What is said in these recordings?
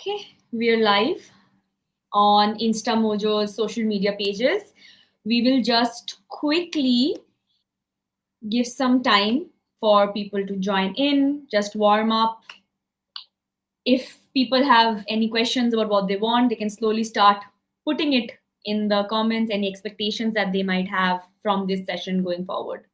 Okay, we're live on InstaMojo's social media pages. We will just quickly give some time for people to join in, just warm up. If people have any questions about what they want, they can slowly start putting it in the comments, any expectations that they might have from this session going forward.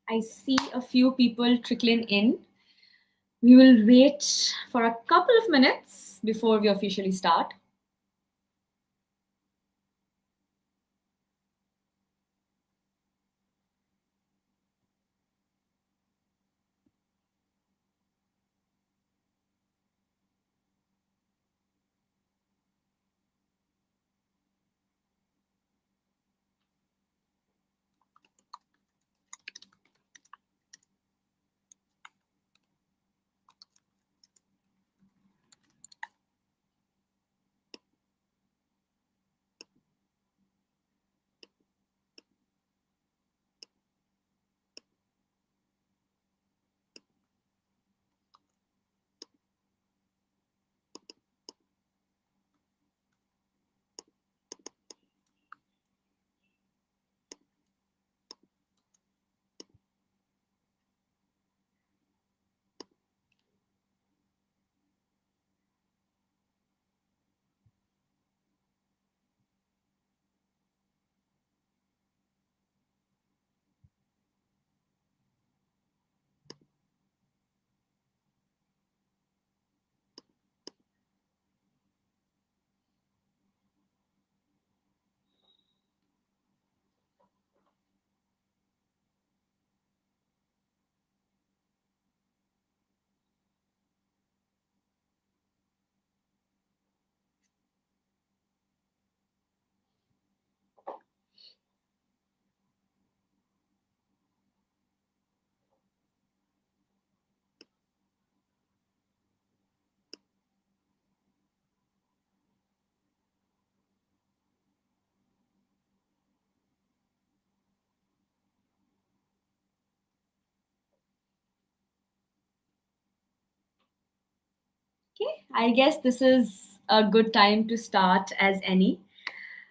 I see a few people trickling in. We will wait for a couple of minutes before we officially start. Okay, I guess this is a good time to start as any.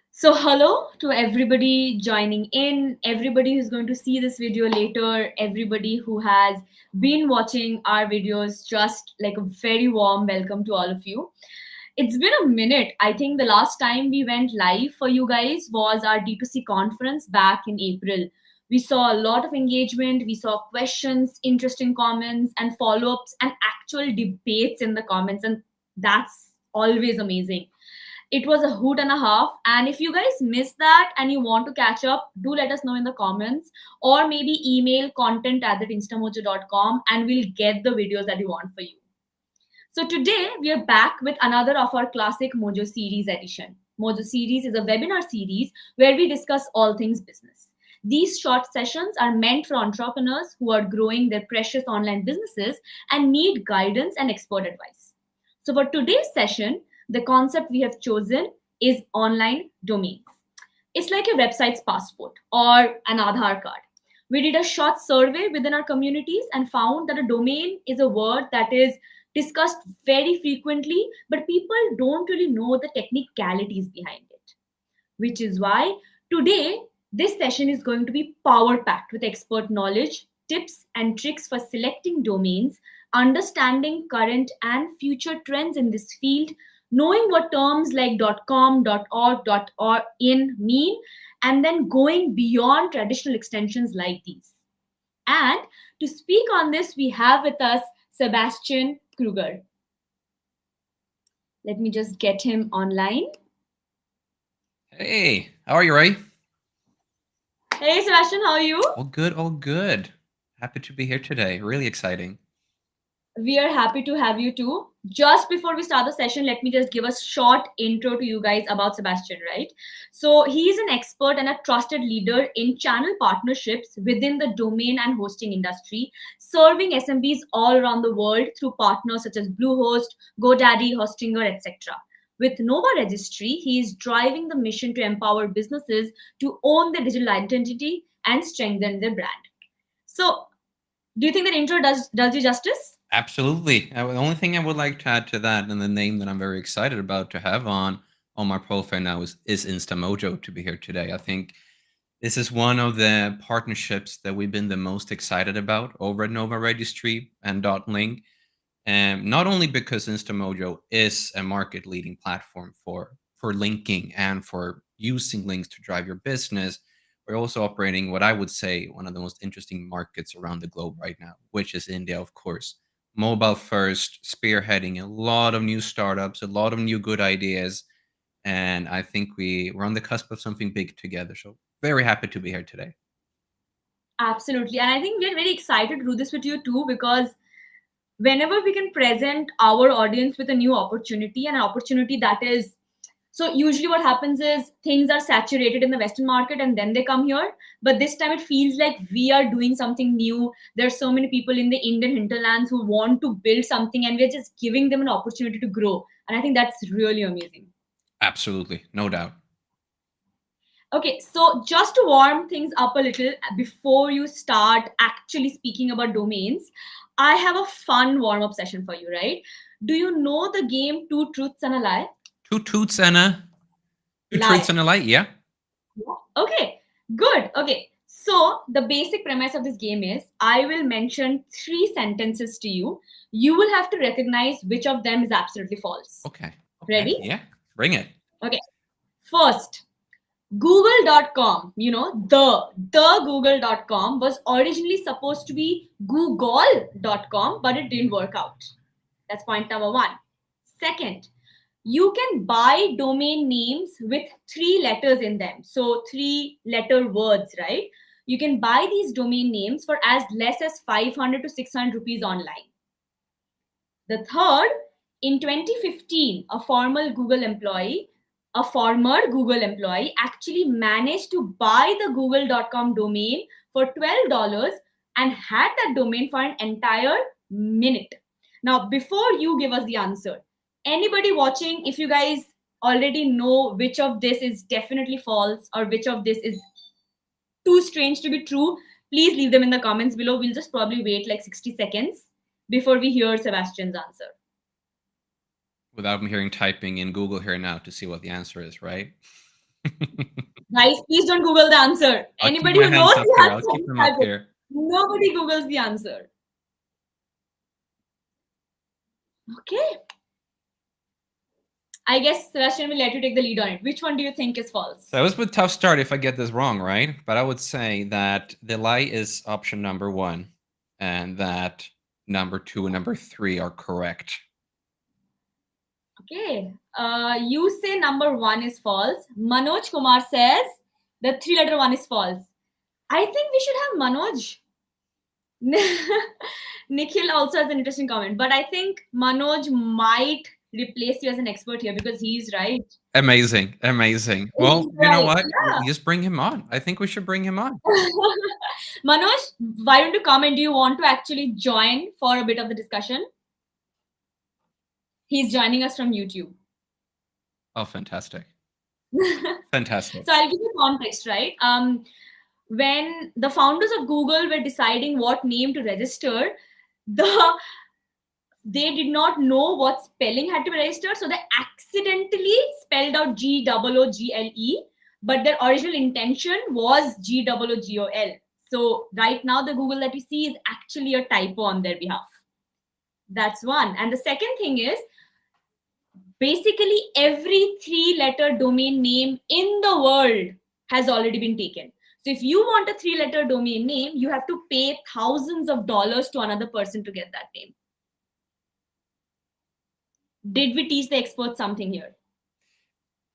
So, hello to everybody joining in, everybody who's going to see this video later, everybody who has been watching our videos, just like a very warm welcome to all of you. It's been a minute. I think the last time we went live for you guys was our D2C conference back in April. We saw a lot of engagement, we saw questions, interesting comments, and follow ups, and actual debates in the comments. And that's always amazing. It was a hoot and a half. And if you guys missed that and you want to catch up, do let us know in the comments, or maybe email content@instamojo.com and we'll get the videos that we want for you. So today we are back with another of our classic Mojo series edition. Mojo series is a webinar series where we discuss all things business. These short sessions are meant for entrepreneurs who are growing their precious online businesses and need guidance and expert advice. So, for today's session, the concept we have chosen is online domains. It's like a website's passport or an Aadhaar card. We did a short survey within our communities and found that a domain is a word that is discussed very frequently, but people don't really know the technicalities behind it. Which is why today this session is going to be power packed with expert knowledge, tips, and tricks for selecting domains, understanding current and future trends in this field, knowing what terms like .com, .org, .in mean, and then going beyond traditional extensions like these. And to speak on this, we have with us Sebastian Kruger. Let me just get him online. Hey, how are you, Ray? Hey, Sebastian, how are you? All good, all good. Happy to be here today. Really exciting. We are happy to have you too. Just before we start the session, let me just give a short intro to you guys about Sebastian, right? So, he is an expert and a trusted leader in channel partnerships within the domain and hosting industry, serving SMBs all around the world through partners such as Bluehost, GoDaddy, Hostinger, etc. With Nova Registry, he is driving the mission to empower businesses to own their digital identity and strengthen their brand. So, do you think that intro does you justice? Absolutely. The only thing I would like to add to that, and the name that I'm very excited about to have on my profile now is Instamojo to be here today. I think this is one of the partnerships that we've been the most excited about over at Nova Registry and .link. Not only because Instamojo is a market leading platform for linking and for using links to drive your business, we're also operating what I would say one of the most interesting markets around the globe right now, which is India, of course. Mobile first, spearheading a lot of new startups, a lot of new good ideas. And I think we're on the cusp of something big together. So very happy to be here today. Absolutely. And I think we're very excited to do this with you too, because whenever we can present our audience with a new opportunity and an opportunity that is, so usually what happens is things are saturated in the Western market and then they come here. But this time it feels like we are doing something new. There's so many people in the Indian hinterlands who want to build something and we're just giving them an opportunity to grow. And I think that's really amazing. Absolutely. No doubt. Okay, so just to warm things up a little before you start actually speaking about domains, I have a fun warm up session for you, right? Do you know the game Two Truths and a Lie? Two truths and a Lie. lie, yeah. Okay, good. Okay, so the basic premise of this game is I will mention three sentences to you. You will have to recognize which of them is absolutely false. Okay. Ready? Yeah. Bring it. Okay. First, Google.com, the Google.com was originally supposed to be Google.com, but it didn't work out. That's point number one. Second, you can buy domain names with three letters in them. So, three letter words, right? You can buy these domain names for as less as 500 to 600 rupees online. The third, in 2015, a former Google employee actually managed to buy the google.com domain for $12 and had that domain for an entire minute. Now, before you give us the answer, anybody watching, if you guys already know which of this is definitely false or which of this is too strange to be true, please leave them in the comments below. We'll just probably wait like 60 seconds before we hear Sebastian's answer. Without me hearing typing in Google here now to see what the answer is, right? Guys, please don't Google the answer. I'll Anybody who knows the I'll answer, keep them type up it. here. Nobody Googles the answer. Okay. I guess Sebastian will let you take the lead on it. Which one do you think is false? So it was a tough start if I get this wrong, right? But I would say that the lie is option number one, and that number two and number three are correct. Okay. You say number one is false. Manoj Kumar says the three-letter one is false. I think we should have Manoj. Nikhil also has an interesting comment, but I think Manoj might replace you as an expert here because he's right. Amazing, amazing. Well, He's you know right. what? Just bring him on. I think we should bring him on. Yeah. Manoj, why don't you comment? Do you want to actually join for a bit of the discussion? He's joining us from YouTube. Oh, fantastic. So Fantastic. I'll give you context, right? When the founders of Google were deciding what name to register, the they did not know what spelling had to be registered, so they accidentally spelled out Google, but their original intention was Googol. So right now, the Google that we see is actually a typo on their behalf. That's one. And the second thing is basically every three-letter domain name in the world has already been taken. So if you want a three-letter domain name, you have to pay thousands of dollars to another person to get that name. Did we teach the experts something here?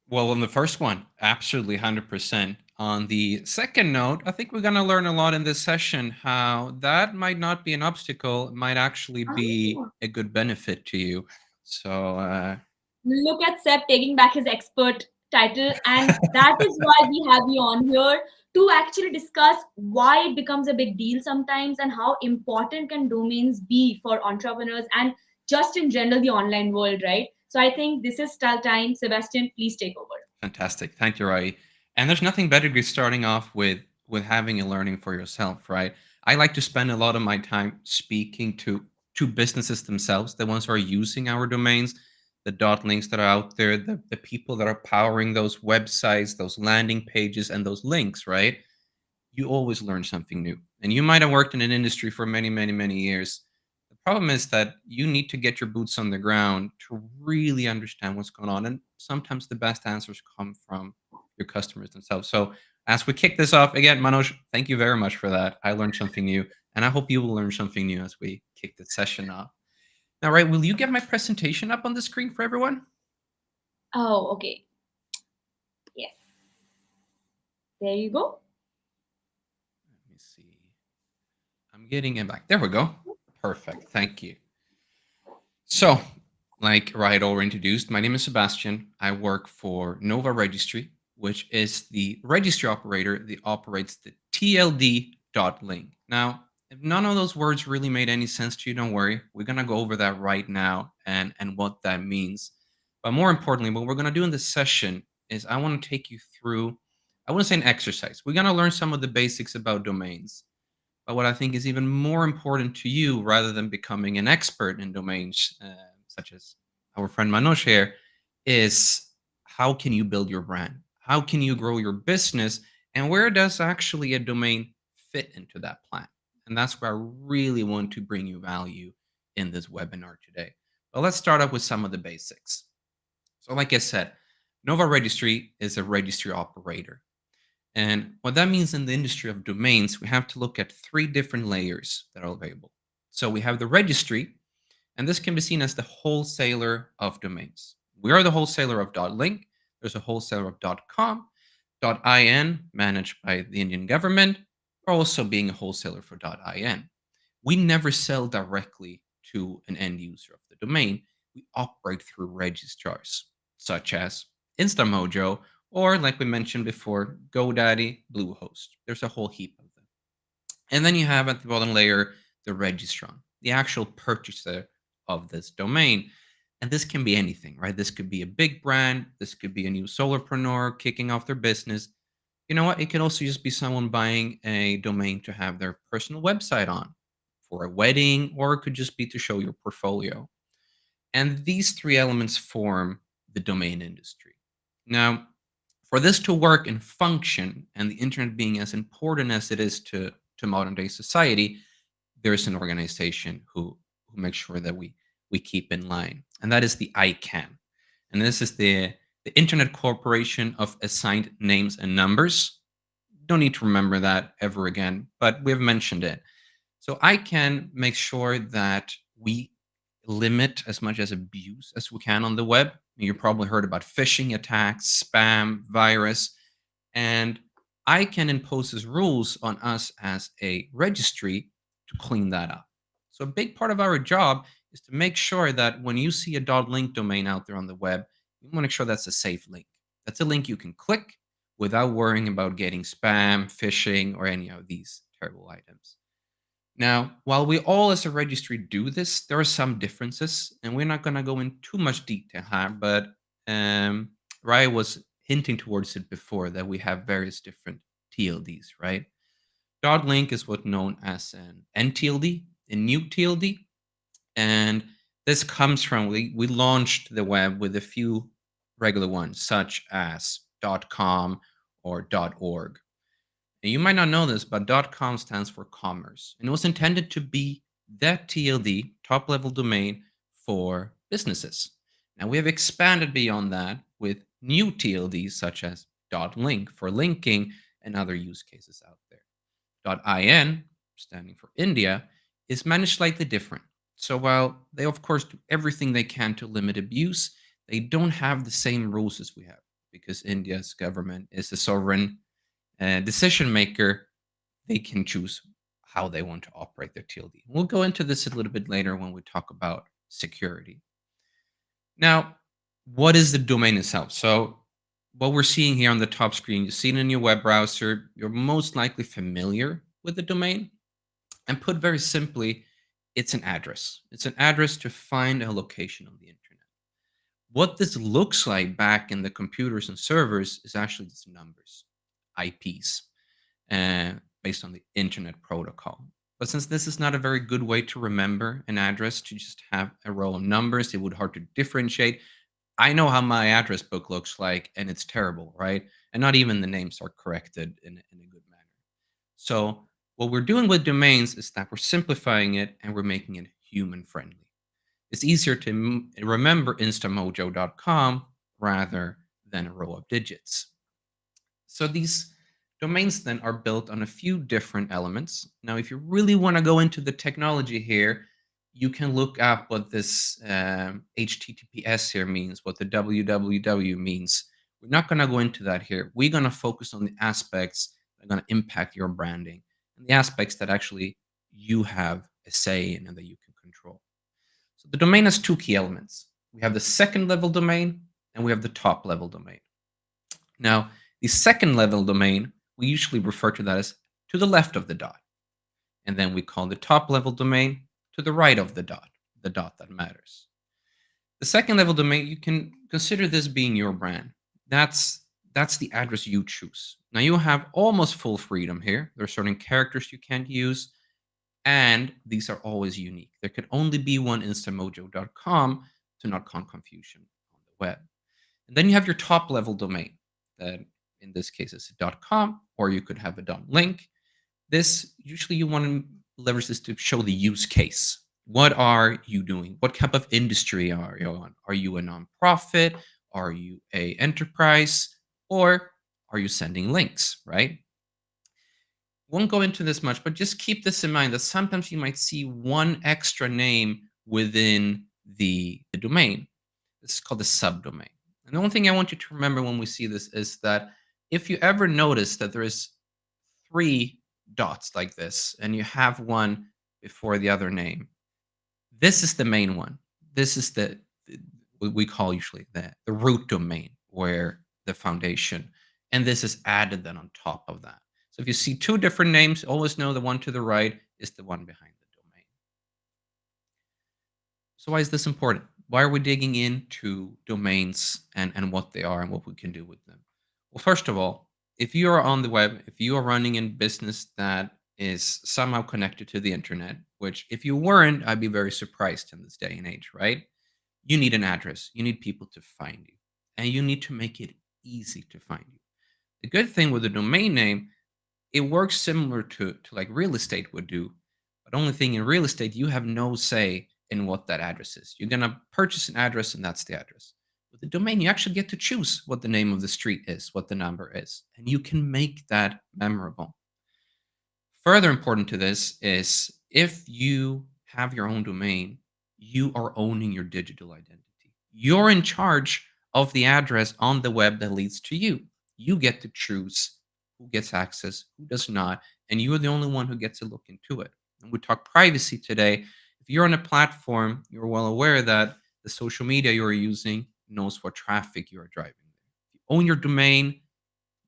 Well, on the first one, absolutely 100%. On the second note, I think we're going to learn a lot in this session how that might not be an obstacle, it might actually be Ah. a good benefit to you. So, Look at Seb taking back his expert title, and that is why we have you on here to actually discuss why it becomes a big deal sometimes and how important can domains be for entrepreneurs and just in general the online world, right? So I think this is style time. Sebastian, please take over. fantastic. Thank you, Rai. And there's nothing better than starting off with having a learning for yourself, right? I like to spend a lot of my time speaking to businesses themselves, the ones who are using our domains, the dot links that are out there, the people that are powering those websites, those landing pages, and those links, right? You always learn something new. And you might have worked in an industry for many, many, many years. The problem is that you need to get your boots on the ground to really understand what's going on. And sometimes the best answers come from your customers themselves. So, as we kick this off, again, Manoj, thank you very much for that. I learned something new. And I hope you will learn something new as we kick this session off. Now, right, will you get my presentation up on the screen for everyone? Oh, okay. Yes. There you go. Let me see. I'm getting it back. There we go. Perfect. Thank you. So, like Riot already introduced, my name is Sebastian. I work for Nova Registry, which is the registry operator that operates the TLD.link. Now, if none of those words really made any sense to you, don't worry. We're going to go over that right now and what that means. But more importantly, what we're going to do in this session is I want to take you through, I want to say an exercise. We're going to learn some of the basics about domains. But what I think is even more important to you, rather than becoming an expert in domains such as our friend Manoj here, is how can you build your brand? How can you grow your business? And where does actually a domain fit into that plan? And that's where I really want to bring you value in this webinar today. But let's start up with some of the basics. So, like I said, Nova Registry is a registry operator. And what that means in the industry of domains, we have to look at three different layers that are available. So we have the registry, and this can be seen as the wholesaler of domains. We are the wholesaler of .link. There's a wholesaler of .com, .in, managed by the Indian government, or also being a wholesaler for .in. We never sell directly to an end user of the domain. We operate through registrars, such as Instamojo, or like we mentioned before, GoDaddy, Bluehost. There's a whole heap of them. And then you have at the bottom layer the registrant, the actual purchaser of this domain. And this can be anything, right? This could be a big brand. This could be a new solopreneur kicking off their business. You know what? It could also just be someone buying a domain to have their personal website on for a wedding, or it could just be to show your portfolio. And these three elements form the domain industry. Now, for this to work and function, and the internet being as important as it is to modern day society, there's an organization who makes sure that we keep in line, and that is the ICANN. And this is the Internet Corporation of Assigned Names and Numbers. Don't need to remember that ever again, but we've mentioned it. So ICANN make sure that we limit as much as abuse as we can on the web. You probably heard about phishing attacks, spam, virus, and ICANN imposes rules on us as a registry to clean that up. So a big part of our job is to make sure that when you see a .link domain out there on the web, you want to make sure that's a safe link. That's a link you can click without worrying about getting spam, phishing, or any of these terrible items. Now, while we all as a registry do this, there are some differences, and we're not going to go in too much detail here, but Raya was hinting towards it before that we have various different TLDs, right? .link is what's known as an NTLD, a new TLD, and this comes from we launched the web with a few regular ones, such as .com or .org. And you might not know this, but .com stands for commerce, and it was intended to be that TLD, top level domain for businesses. Now we have expanded beyond that with new TLDs such as .link for linking and other use cases out there. .in, standing for India, is managed slightly different. So while they of course do everything they can to limit abuse, they don't have the same rules as we have because India's government is a sovereign decision maker. They can choose how they want to operate their TLD. We'll go into this a little bit later when we talk about security. Now, what is the domain itself? So what we're seeing here on the top screen, you see it in your web browser. You're most likely familiar with the domain. And put very simply, it's an address. It's an address to find a location on the internet. What this looks like back in the computers and servers is actually just numbers, IPs, based on the internet protocol. But since this is not a very good way to remember an address, to just have a row of numbers, it would hard to differentiate. I know how my address book looks like, and it's terrible, right? And not even the names are corrected in a good manner. So what we're doing with domains is that we're simplifying it and we're making it human friendly. It's easier to remember instamojo.com rather than a row of digits. So these domains then are built on a few different elements. Now, if you really want to go into the technology here, you can look up what this HTTPS here means, what the www means. We're not going to go into that here. We're going to focus on the aspects that are going to impact your branding and the aspects that actually you have a say in and that you can control. So the domain has two key elements. We have the second level domain and we have the top level domain. Now, the second level domain, we usually refer to that as to the left of the dot. And then we call the top level domain to the right of the dot that matters. The second level domain, you can consider this being your brand. That's the address you choose. Now you have almost full freedom here. There are certain characters you can't use, and these are always unique. There could only be one instamojo.com to not cause confusion on the web. And then you have your top level domain that in this case is .com, or you could have a .link. This usually you want to leverage this to show the use case. What are you doing? What type of industry are you on? Are you a nonprofit? Are you a enterprise? Or are you sending links, right? Won't go into this much, but just keep this in mind that sometimes you might see one extra name within the domain. This is called the subdomain. And the only thing I want you to remember when we see this is that if you ever notice that there is 3 dots like this and you have one before the other name, this is the main one. This is what we call usually the root domain, where the foundation, and this is added then on top of that. So if you see 2 different names, always know the one to the right is the one behind the domain. So why is this important? Why are we digging into domains and what they are and what we can do with them? Well, first of all, if you are on the web, if you are running a business that is somehow connected to the internet, which if you weren't, I'd be very surprised in this day and age, right? You need an address. You need people to find you, and you need to make it easy to find you. The good thing with the domain name, it works similar to like real estate would do. But only thing in real estate, you have no say in what that address is. You're going to purchase an address and that's the address. With the domain, you actually get to choose what the name of the street is, what the number is, and you can make that memorable. Further important to this is if you have your own domain, you are owning your digital identity. You're in charge of the address on the web that leads to you. You get to choose who gets access, who does not, and you are the only one who gets to look into it. And we talk privacy today. If If you're on a platform, you're well aware that the social media you're using knows what traffic you are driving. If you own your domain,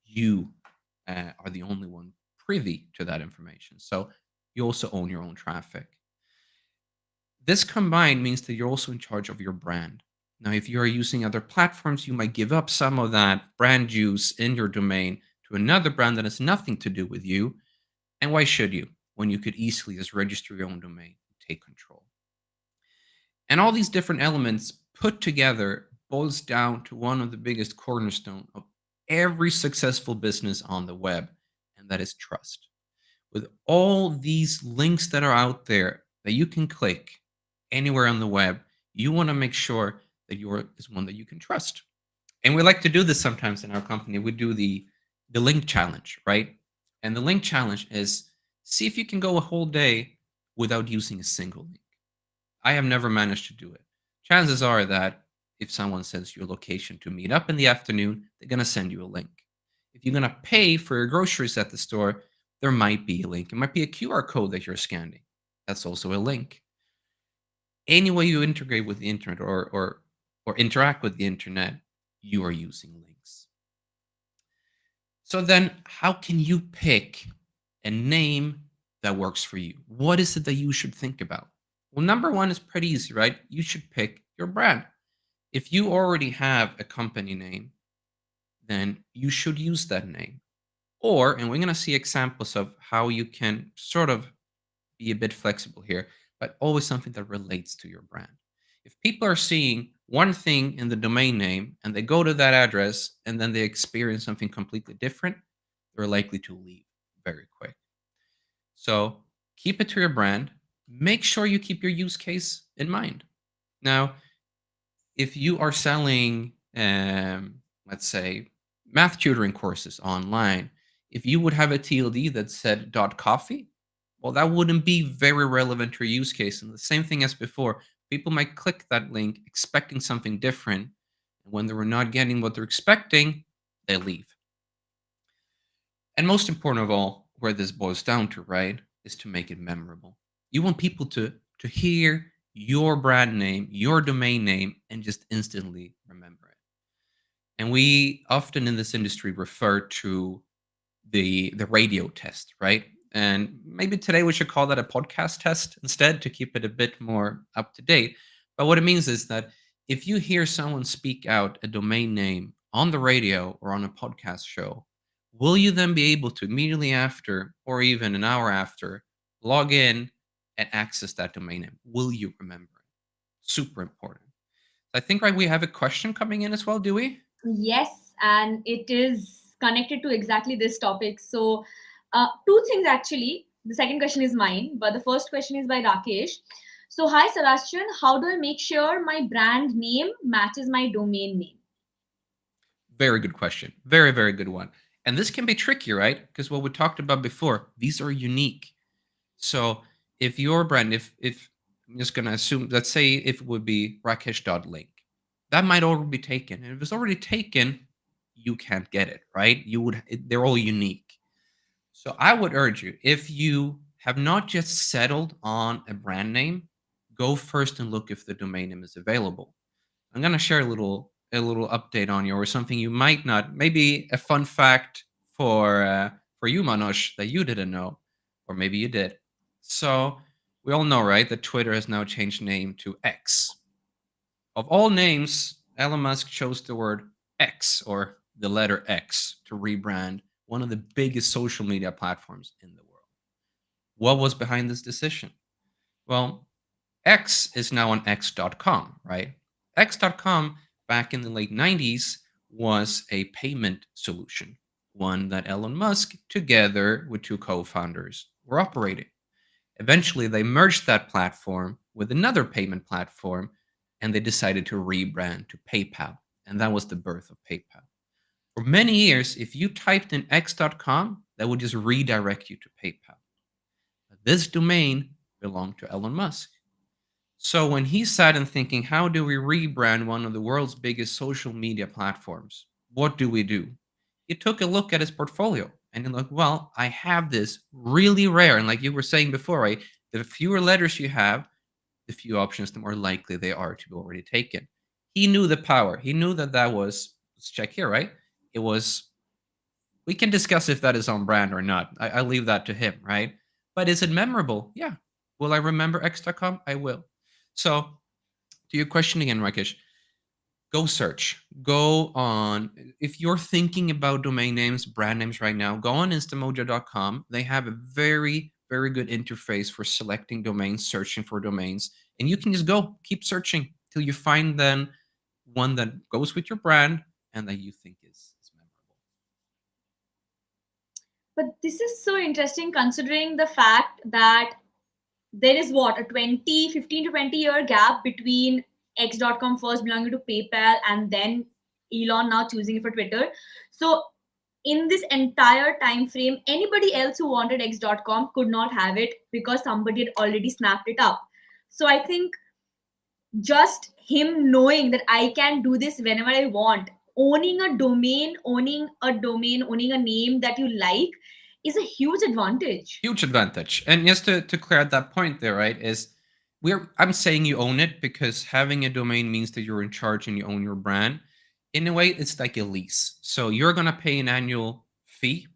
you are the only one privy to that information. So you also own your own traffic. This combined means that you're also in charge of your brand. Now, if you are using other platforms, you might give up some of that brand use in your domain to another brand that has nothing to do with you. And why should you when you could easily just register your own domain and take control? And all these different elements put together boils down to one of the biggest cornerstone of every successful business on the web, and that is trust. With all these links that are out there that you can click anywhere on the web, you want to make sure that yours is one that you can trust. And we like to do this sometimes in our company. We do the link challenge, right? And the link challenge is see if you can go a whole day without using a single link. I have never managed to do it. Chances are that if someone sends you a location to meet up in the afternoon, they're going to send you a link. If you're going to pay for your groceries at the store, there might be a link. It might be a QR code that you're scanning. That's also a link. Any way you integrate with the internet or interact with the internet, you are using links. So then how can you pick a name that works for you? What is it that you should think about? Well, number one is pretty easy, right? You should pick your brand. If you already have a company name, then you should use that name. Or, and we're going to see examples of how you can sort of be a bit flexible here, but always something that relates to your brand. If people are seeing one thing in the domain name and they go to that address and then they experience something completely different, they're likely to leave very quick. So keep it to your brand. Make sure you keep your use case in mind. Now, if you are selling, let's say, math tutoring courses online, if you would have a TLD that said .coffee, well, that wouldn't be very relevant to your use case. And the same thing as before, people might click that link expecting something different. And when they're not getting what they're expecting, they leave. And most important of all, where this boils down to, right, is to make it memorable. You want people to hear your brand name, your domain name, and just instantly remember it. And we often in this industry refer to the radio test, right? And maybe today we should call that a podcast test instead to keep it a bit more up to date. But what it means is that if you hear someone speak out a domain name on the radio or on a podcast show, will you then be able to immediately after or even an hour after log in and access that domain name? Will you remember it? Super important. I think, right, we have a question coming in as well, do we? Yes, and it is connected to exactly this topic. So, two things actually. The second question is mine, but the first question is by Rakesh. So, hi Sebastian, how do I make sure my brand name matches my domain name? Very good question. Very, very good one. And this can be tricky, right? Because what we talked about before, these are unique. So if your brand, if I'm just gonna assume, let's say if it would be Rakesh.link, that might already be taken. And if it's already taken, you can't get it, right? They're all unique. So I would urge you, if you have not just settled on a brand name, go first and look if the domain name is available. I'm gonna share a little update on you or something you might not. Maybe a fun fact for you, Manoj, that you didn't know, or maybe you did. So we all know, right, that Twitter has now changed name to X. Of all names, Elon Musk chose the word X or the letter X to rebrand one of the biggest social media platforms in the world. What was behind this decision? Well, X is now on X.com, right? X.com back in the late 90s was a payment solution, one that Elon Musk, together with two co founders, were operating. Eventually, they merged that platform with another payment platform and they decided to rebrand to PayPal. And that was the birth of PayPal. For many years, if you typed in X.com, that would just redirect you to PayPal. This domain belonged to Elon Musk. So when he sat and thinking, how do we rebrand one of the world's biggest social media platforms? What do we do? He took a look at his portfolio and he looked, well, I have this really rare, and like you were saying before, right? The fewer letters you have, the few options, the more likely they are to be already taken. He knew the power. He knew that that was, let's check here, right? It was, we can discuss if that is on brand or not. I leave that to him, right? But is it memorable? Yeah. Will I remember X.com? I will. So to your question again, Rakesh, go search. Go on. If you're thinking about domain names, brand names right now, go on instamojo.com. They have a very, very good interface for selecting domains, searching for domains. And you can just go keep searching till you find then one that goes with your brand and that you think is memorable. But this is so interesting considering the fact that there is what, a 15 to 20-year gap between X.com first belonging to PayPal and then Elon now choosing it for Twitter. So in this entire time frame, anybody else who wanted X.com could not have it because somebody had already snapped it up. So I think just him knowing that I can do this whenever I want, owning a name that you like is a huge advantage. Huge advantage. And just to clear out that point there, right, is I'm saying you own it because having a domain means that you're in charge and you own your brand. In a way, it's like a lease. So you're gonna pay an annual fee.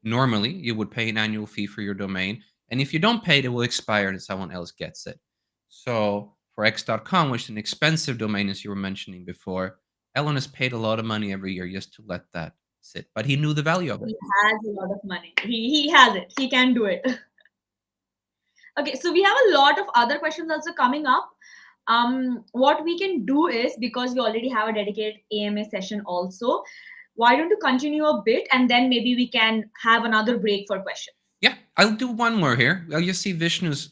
Normally, you would pay an annual fee for your domain. And if you don't pay it, it will expire and someone else gets it. So for X.com, which is an expensive domain, as you were mentioning before, Elon has paid a lot of money every year just to let that sit. But he knew the value of it. He has a lot of money. He has it. He can do it. Okay, so we have a lot of other questions also coming up. What we can do is, because we already have a dedicated AMA session also, why don't you continue a bit and then maybe we can have another break for questions. Yeah, I'll do one more here. I'll just see Vishnu's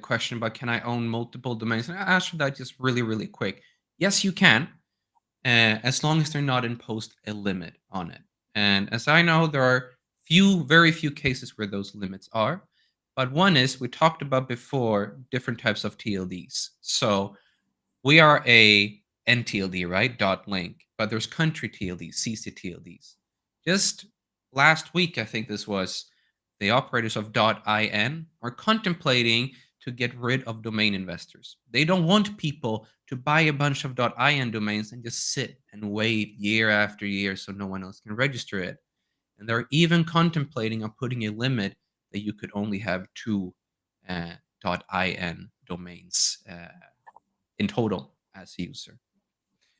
question about can I own multiple domains? And I'll answer that just really, really quick. Yes, you can, as long as they're not imposed a limit on it. And as I know, there are very few cases where those limits are. But one is, we talked about before, different types of TLDs. So we are a NTLD, right? .link, but there's country TLDs, CC TLDs. Just last week, I think this was, the operators of .in are contemplating to get rid of domain investors. They don't want people to buy a bunch of .in domains and just sit and wait year after year so no one else can register it. And they're even contemplating on putting a limit that you could only have two .in domains in total as a user.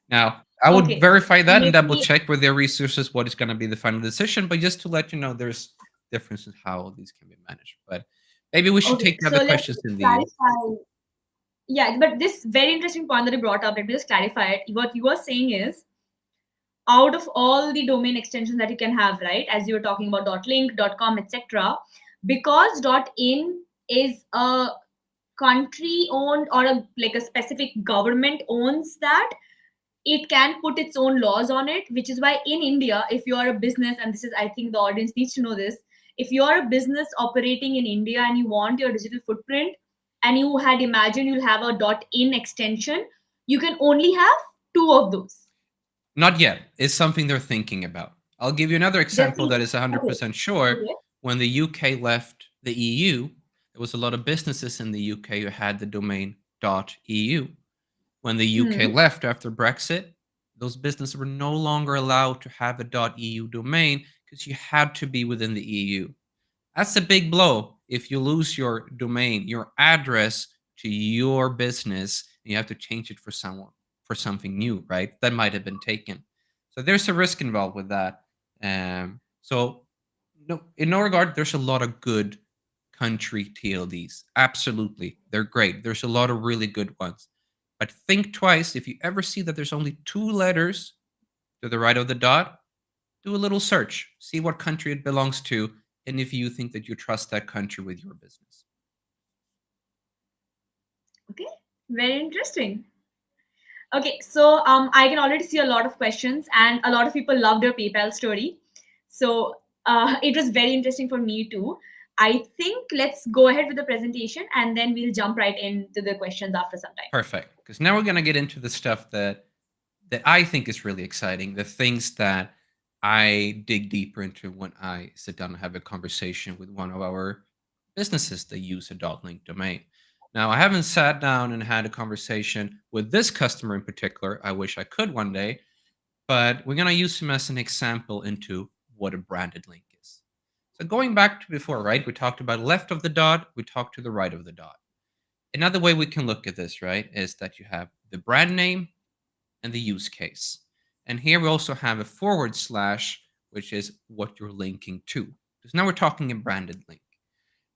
Now, I would Okay, verify that and double maybe. check with their resources what is going to be the final decision. But just to let you know, there's differences how these can be managed. But maybe we should Okay, take the so other let's questions in the. clarify. Yeah, but this very interesting point that you brought up, let me just clarify it. What you are saying is, out of all the domain extensions that you can have, right, as you were talking about .link, .com, etc., because .in is a country owned or like a specific government owns that, it can put its own laws on it, which is why in India, if you are a business, and this is, I think the audience needs to know this, if you are a business operating in India and you want your digital footprint and you had imagined you'll have a .in extension, you can only have two of those. Not yet. It's something they're thinking about. I'll give you another They're example that thinking, is okay, 100% sure. okay. When the UK left the EU, there was a lot of businesses in the UK who had the domain .eu. When the UK Hmm. left after Brexit, those businesses were no longer allowed to have a .eu domain because you had to be within the EU. That's a big blow if you lose your domain, your address to your business, and you have to change it for something new, right? That might have been taken. So there's a risk involved with that. So no, in no regard, there's a lot of good country TLDs. Absolutely, they're great. There's a lot of really good ones. But think twice if you ever see that there's only two letters to the right of the dot, do a little search, see what country it belongs to, and if you think that you trust that country with your business. Okay, very interesting. Okay, so I can already see a lot of questions, and a lot of people loved your PayPal story. So it was very interesting for me too. I think let's go ahead with the presentation, and then we'll jump right into the questions after some time. Perfect. Because now we're going to get into the stuff that I think is really exciting, the things that I dig deeper into when I sit down and have a conversation with one of our businesses that use a .link domain. Now, I haven't sat down and had a conversation with this customer in particular. I wish I could one day, but we're going to use him as an example into what a branded link is. So going back to before, right? We talked about left of the dot, we talked to the right of the dot. Another way we can look at this, right, is that you have the brand name and the use case. And here we also have a forward slash, which is what you're linking to. Because now we're talking a branded link.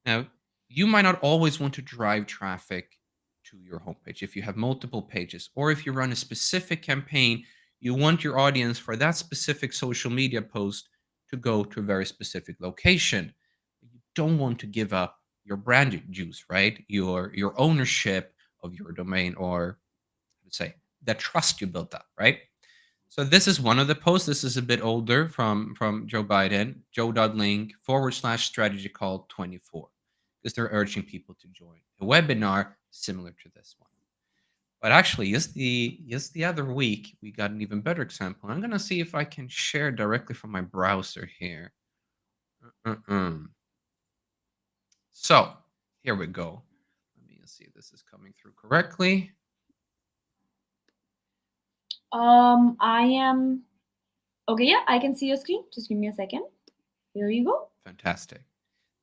Now, you might not always want to drive traffic to your homepage if you have multiple pages, or if you run a specific campaign, you want your audience for that specific social media post to go to a very specific location. You don't want to give up your brand juice, right? Your ownership of your domain, or let's say the trust you built up, right? So this is one of the posts. This is a bit older from Joe Biden, joe.link / strategy call 24, because they're urging people to join a webinar similar to this one. But actually, just the other week, we got an even better example. I'm going to see if I can share directly from my browser here. So here we go. Let me see if this is coming through correctly. I am okay. Yeah, I can see your screen. Just give me a second. Here you go. Fantastic.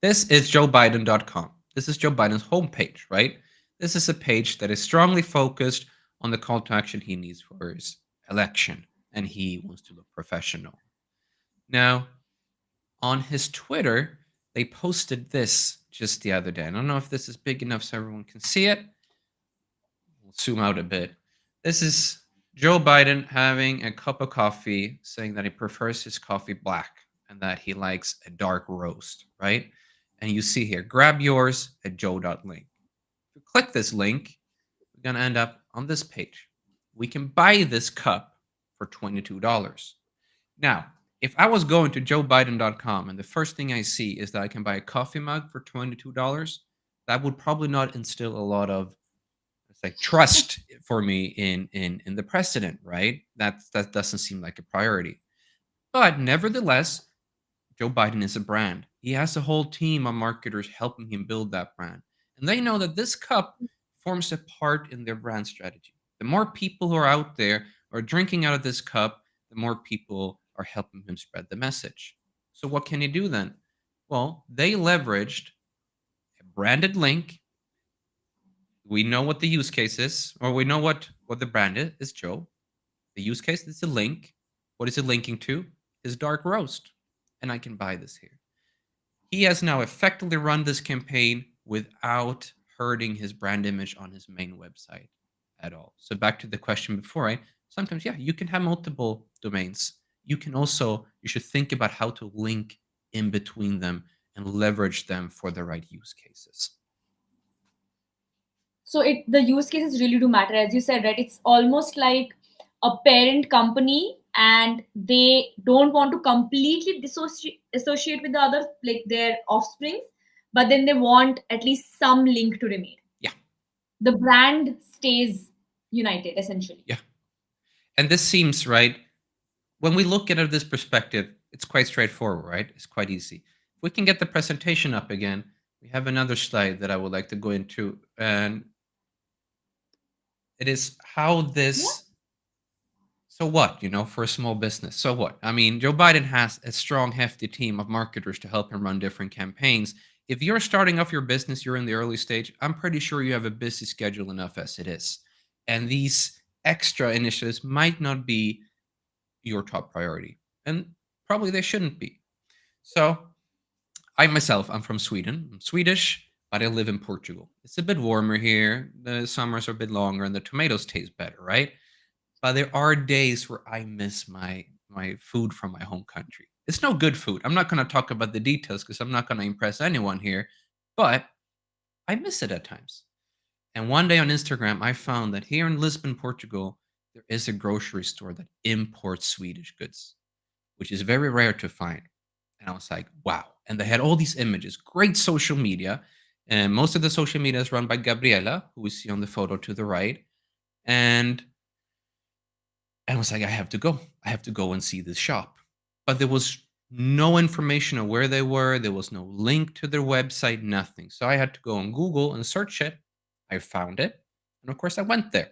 This is joebiden.com. This is Joe Biden's homepage, right? This is a page that is strongly focused on the call to action he needs for his election, and he wants to look professional. Now, on his Twitter, they posted this just the other day. I don't know if this is big enough so everyone can see it. We'll zoom out a bit. This is Joe Biden having a cup of coffee, saying that he prefers his coffee black and that he likes a dark roast, right? And you see here, grab yours at joe.link. If you click this link, we're going to end up on this page. We can buy this cup for $22. Now, if I was going to joebiden.com and the first thing I see is that I can buy a coffee mug for $22, that would probably not instill a lot of, let's say, trust for me in the president, right? That doesn't seem like a priority. But nevertheless, Joe Biden is a brand. He has a whole team of marketers helping him build that brand. And they know that this cup forms a part in their brand strategy. The more people who are out there are drinking out of this cup, the more people are helping him spread the message. So what can he do then? Well, they leveraged a branded link. We know what the use case is, or we know what the brand is Joe. The use case is a link. What is it linking to? His dark roast. And I can buy this here. He has now effectively run this campaign without hurting his brand image on his main website at all. So back to the question before, right? Sometimes, yeah, you can have multiple domains. You should think about how to link in between them and leverage them for the right use cases. So the use cases really do matter, as you said, right? It's almost like a parent company, and they don't want to completely associate with the other, like their offsprings, but then they want at least some link to remain. Yeah. The brand stays united, essentially. Yeah. And this seems right. When we look at it this perspective, it's quite straightforward, right? It's quite easy. If we can get the presentation up again, we have another slide that I would like to go into, and it is how this. Yeah. So what, for a small business? So what? I mean, Joe Biden has a strong, hefty team of marketers to help him run different campaigns. If you're starting off your business, you're in the early stage, I'm pretty sure you have a busy schedule enough as it is. And these extra initiatives might not be your top priority. And probably they shouldn't be. So I'm from Sweden. I'm Swedish, but I live in Portugal. It's a bit warmer here. The summers are a bit longer and the tomatoes taste better, right? But there are days where I miss my food from my home country. It's no good food. I'm not going to talk about the details because I'm not going to impress anyone here, but I miss it at times. And one day on Instagram, I found that here in Lisbon, Portugal, there is a grocery store that imports Swedish goods, which is very rare to find. And I was like, wow. And they had all these images, great social media. And most of the social media is run by Gabriela, who we see on the photo to the right. And I was like, I have to go. I have to go and see this shop. But there was no information on where they were. There was no link to their website, nothing. So I had to go on Google and search it. I found it, and of course, I went there.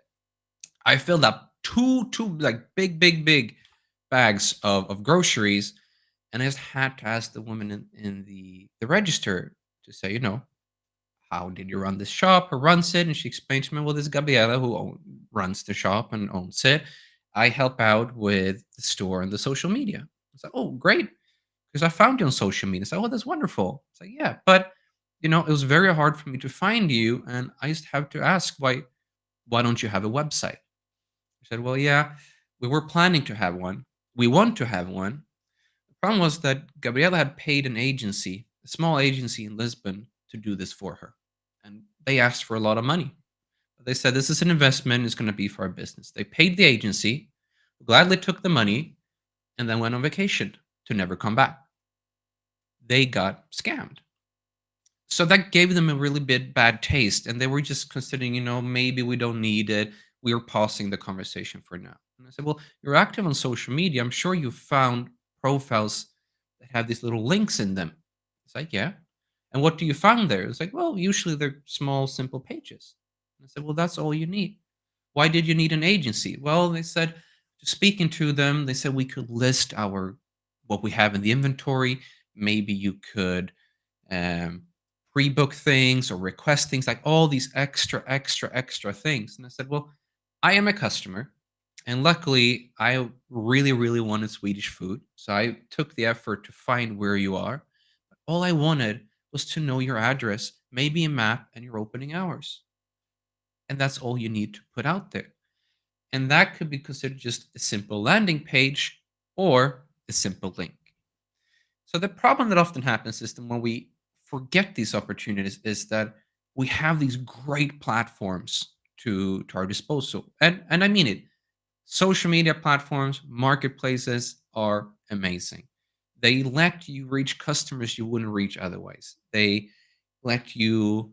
I filled up two like big bags of groceries, and I just had to ask the woman in the register to say, how did you run this shop or runs it? And she explained to me, well, this is Gabriela who runs the shop and owns it. I help out with the store and the social media. I was like, oh, great. Because I found you on social media. I said, oh, that's wonderful. It's like, yeah, but it was very hard for me to find you. And I just have to ask, why don't you have a website? I said, well, yeah, we were planning to have one. We want to have one. The problem was that Gabriela had paid an agency, a small agency in Lisbon, to do this for her. And they asked for a lot of money. They said, this is an investment, it's going to be for our business. They paid the agency, gladly took the money, and then went on vacation to never come back. They got scammed. So that gave them a really bad taste. And they were just considering, maybe we don't need it. We are pausing the conversation for now. And I said, well, you're active on social media. I'm sure you found profiles that have these little links in them. It's like, yeah. And what do you find there? It's like, well, usually they're small, simple pages. And I said, well, that's all you need. Why did you need an agency? Well, they said, speaking to them, they said we could list what we have in the inventory. Maybe you could um, pre-book things or request things, like all these extra things. And I said, well, I am a customer, and luckily I really, really wanted Swedish food. So I took the effort to find where you are. But all I wanted was to know your address, maybe a map, and your opening hours. And that's all you need to put out there. And that could be considered just a simple landing page or a simple link. So the problem that often happens is that when we forget these opportunities is that we have these great platforms to our disposal. And I mean it. Social media platforms, marketplaces are amazing. They let you reach customers you wouldn't reach otherwise. They let you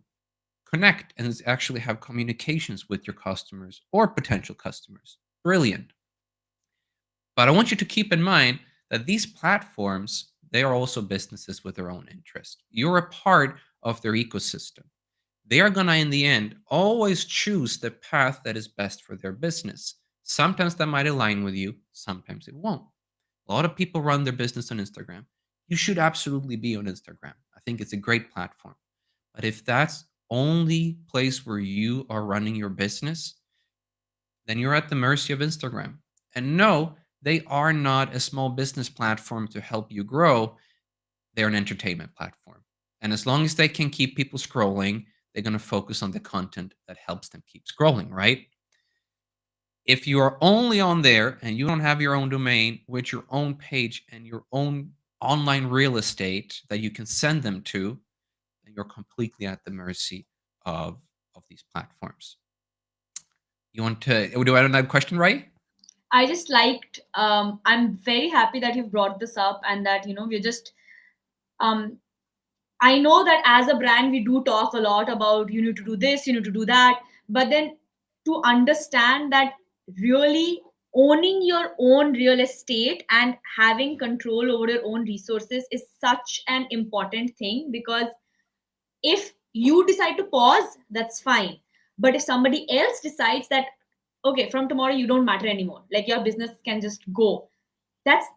connect and actually have communications with your customers or potential customers. Brilliant. But I want you to keep in mind that these platforms, they are also businesses with their own interest. You're a part of their ecosystem. They are going to, in the end, always choose the path that is best for their business. Sometimes that might align with you, sometimes it won't. A lot of people run their business on Instagram. You should absolutely be on Instagram. I think it's a great platform. But if that's only place where you are running your business, then you're at the mercy of Instagram. And no, they are not a small business platform to help you grow. They're an entertainment platform. And as long as they can keep people scrolling, they're going to focus on the content that helps them keep scrolling, right? If you are only on there and you don't have your own domain with your own page and your own online real estate that you can send them to, then you're completely at the mercy of these platforms. You want to do I have that question right? I just liked. I'm very happy that you've brought this up, and that we're just. Um, I know that as a brand we do talk a lot about you need to do this, you need to do that, but then to understand that really owning your own real estate and having control over your own resources is such an important thing, because if you decide to pause, that's fine. But if somebody else decides that, okay, from tomorrow you don't matter anymore, like your business can just go, that's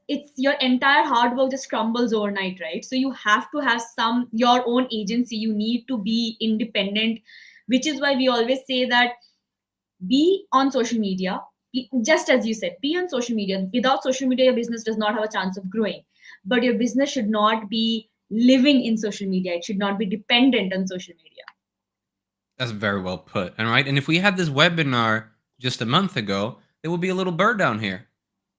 it's your entire hard work just crumbles overnight, right? So you have to have some your own agency. You need to be independent, which is why we always say that be on social media. Just as you said, be on social media. Without social media, your business does not have a chance of growing. But your business should not be living in social media. It should not be dependent on social media. That's very well put. And right, and if we had this webinar just a month ago, there would be a little bird down here.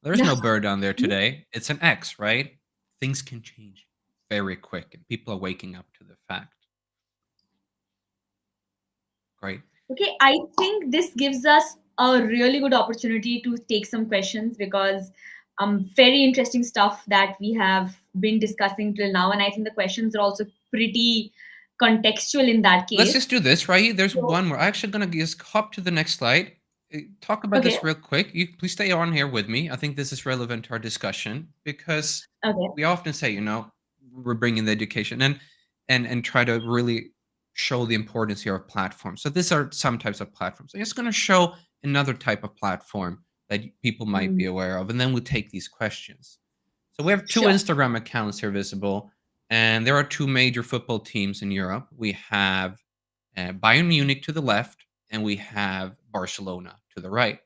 There's no bird down there today. It's an X, right? Things can change very quick, and people are waking up to the fact. Great. Okay, I think this gives us a really good opportunity to take some questions, because very interesting stuff that we have been discussing till now, and I think the questions are also pretty contextual in that Let's case. just do this, right? There's So, one more. I'm actually gonna just hop to the next slide. Talk about okay, this real quick. You please stay on here with me. I think this is relevant to our discussion because okay, we often say, we're bringing the education and try to really show the importance here of platforms. So these are some types of platforms. I'm just going to show another type of platform that people might be Mm, aware of, and then we'll take these questions. So we have two sure. Instagram accounts here visible, and there are two major football teams in Europe. We have Bayern Munich to the left, and we have Barcelona to the right.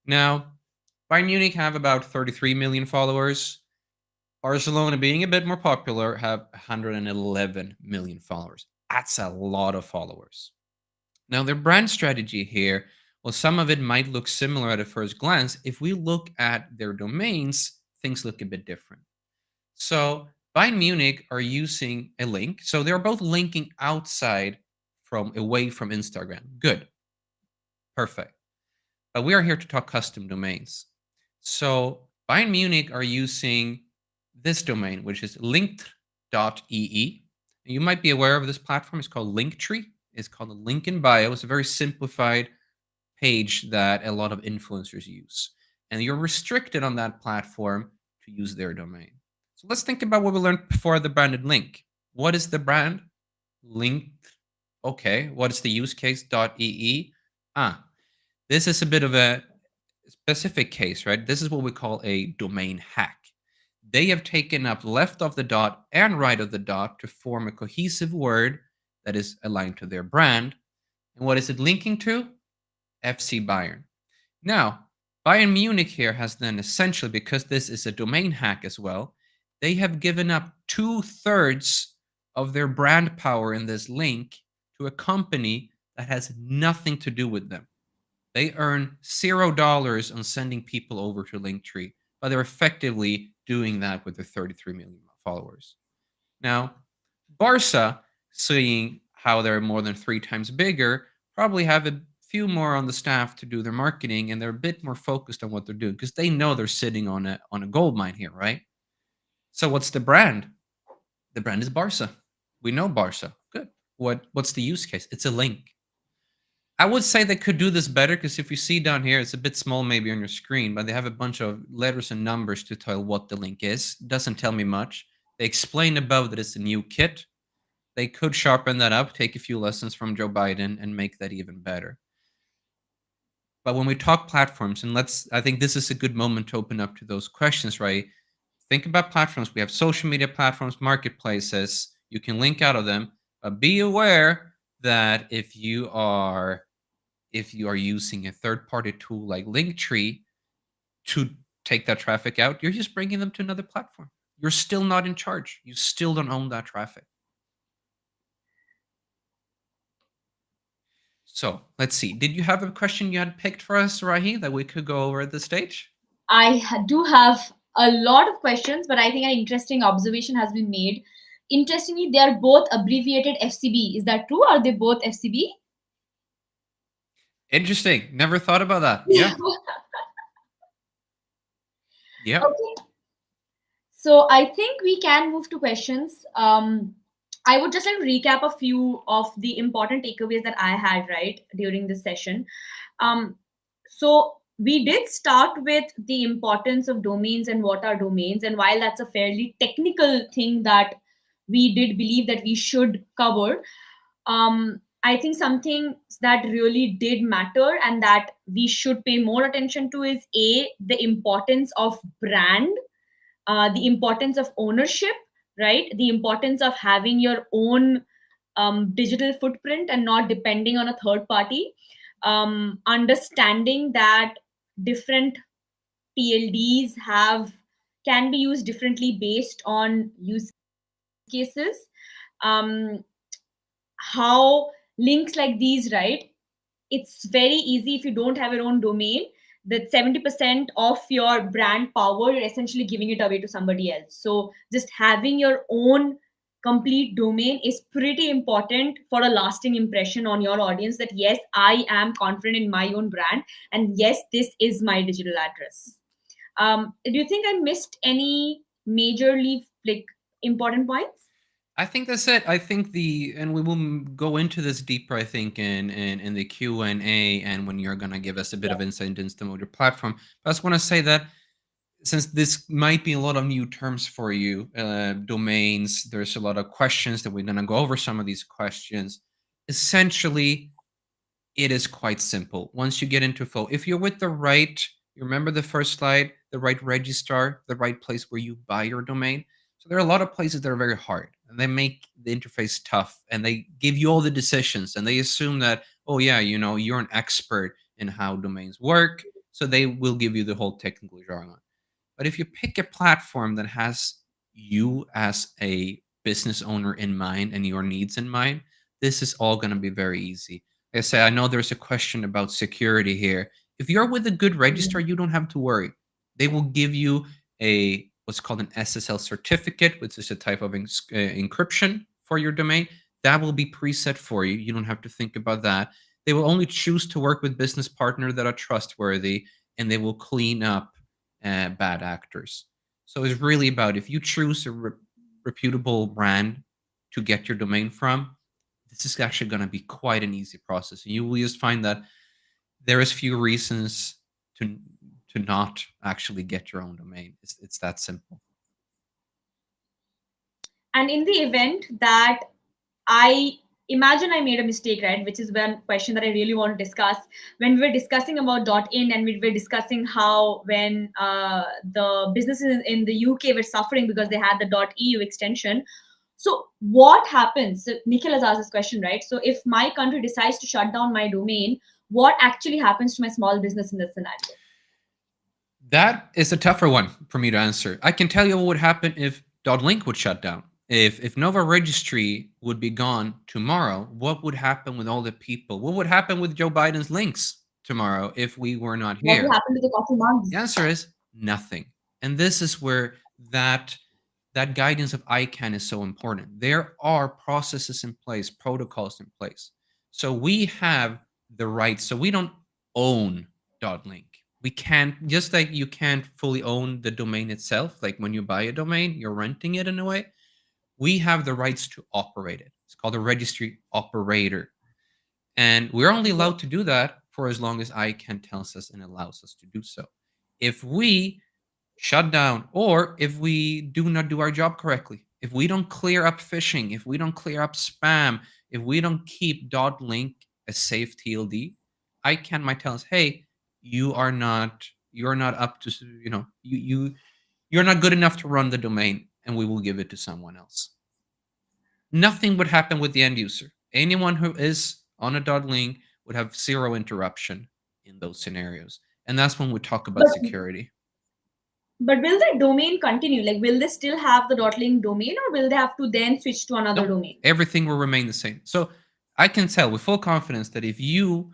Now, Bayern Munich have about 33 million followers. Barcelona, being a bit more popular, have 111 million followers. That's a lot of followers. Now, their brand strategy here, well, some of it might look similar at a first glance. If we look at their domains, things look a bit different. So, Bayern Munich are using a link. So, they're both linking outside from away from Instagram. Good. Perfect. But we are here to talk custom domains. So Bayern Munich are using this domain, which is linked.ee. You might be aware of this platform. It's called Linktree. It's called a link in bio. It's a very simplified page that a lot of influencers use. And you're restricted on that platform to use their domain. So let's think about what we learned before the branded link. What is the brand? Linked. Okay. What is the use case? .ee. This is a bit of a specific case, right? This is what we call a domain hack. They have taken up left of the dot and right of the dot to form a cohesive word that is aligned to their brand. And what is it linking to? FC Bayern. Now, Bayern Munich here has then essentially, because this is a domain hack as well, they have given up 2/3 of their brand power in this link to a company that has nothing to do with them. They earn $0 on sending people over to Linktree, but they're effectively doing that with their 33 million followers. Now, Barca, seeing how they're more than 3 times bigger, probably have a few more on the staff to do their marketing, and they're a bit more focused on what they're doing because they know they're sitting on a gold mine here, right? So what's the brand? The brand is Barca. We know Barca. Good. What's the use case? It's a link. I would say they could do this better because if you see down here, it's a bit small maybe on your screen, but they have a bunch of letters and numbers to tell what the link is. Doesn't tell me much. They explain above that it's a new kit. They could sharpen that up, take a few lessons from Joe Biden, and make that even better. But when we talk platforms, and I think this is a good moment to open up to those questions, right? Think about platforms. We have social media platforms, marketplaces. You can link out of them, but be aware that if you are using a third-party tool like Linktree to take that traffic out, you're just bringing them to another platform. You're still not in charge. You still don't own that traffic. So let's see. Did you have a question you had picked for us, Rahi, that we could go over at this stage? Do have a lot of questions, but I think an interesting observation has been made. Interestingly, they are both abbreviated FCB. Is that true? Are they both FCB? Interesting. Never thought about that. Yeah. Yep. Okay. So I think we can move to questions. I would just like to recap a few of the important takeaways that I had right during this session. So we did start with the importance of domains and what are domains, and while that's a fairly technical thing that we did believe that we should cover, I think something that really did matter and that we should pay more attention to is the importance of brand, the importance of ownership, right? The importance of having your own digital footprint and not depending on a third party. Understanding that different TLDs can be used differently based on use cases. Um, how links like these, right? It's very easy if you don't have your own domain, that 70% of your brand power, you're essentially giving it away to somebody else. So just having your own complete domain is pretty important for a lasting impression on your audience that yes, I am confident in my own brand, and yes, this is my digital address. Do you think I missed any majorly like important points? I think that's it. I think and we will go into this deeper. I think in the Q&A, and when you're gonna give us a bit Yeah. of insight into Instamojo platform. But I just want to say that since this might be a lot of new terms for you, domains, there's a lot of questions that we're going to go over some of these questions. Essentially, it is quite simple. Once you get into flow, if you're with the right, you remember the first slide, the right registrar, the right place where you buy your domain. So there are a lot of places that are very hard and they make the interface tough and they give you all the decisions and they assume that, oh yeah, you're an expert in how domains work. So they will give you the whole technical jargon. But if you pick a platform that has you as a business owner in mind and your needs in mind, this is all going to be very easy. Like I say, I know there's a question about security here. If you're with a good registrar, you don't have to worry. They will give you a what's called an SSL certificate, which is a type of encryption for your domain. That will be preset for you. You don't have to think about that. They will only choose to work with business partners that are trustworthy, and they will clean up bad actors. So it's really about if you choose a reputable brand to get your domain from, this is actually going to be quite an easy process. And you will just find that there is few reasons to to not actually get your own domain. It's that simple. And in the event that I imagine I made a mistake, right? Which is one question that I really want to discuss. When we were discussing about .in and we were discussing how when the businesses in the UK were suffering because they had the .eu extension. So what happens? So Nikhil has asked this question, right? So if my country decides to shut down my domain, what actually happens to my small business in this scenario? That is a tougher one for me to answer. I can tell you what would happen if .link would shut down. If Nova Registry would be gone tomorrow, what would happen with all the people? What would happen with Joe Biden's links tomorrow if we were not What will here? happen to the coffee The mugs? answer is nothing. And this is where that that guidance of ICANN is so important. There are processes in place, protocols in place. So we have the right. So we don't own .link. We can't, just like you can't fully own the domain itself. Like when you buy a domain, you're renting it in a way. We have the rights to operate it. It's called a registry operator. And we're only Okay. allowed to do that for as long as ICANN tells us and allows us to do so. If we shut down or if we do not do our job correctly, if we don't clear up phishing, if we don't clear up spam, if we don't keep .link a safe TLD, ICANN might tell us, hey, you're not up to, you're not good enough to run the domain, and we will give it to someone else. Nothing would happen with the end user. Anyone who is on a .link would have zero interruption in those scenarios. And that's when we talk about But security. but will the domain continue? Like, will they still have the .link domain, or will they have to then switch to another No, domain? everything will remain the same. So I can tell with full confidence that if you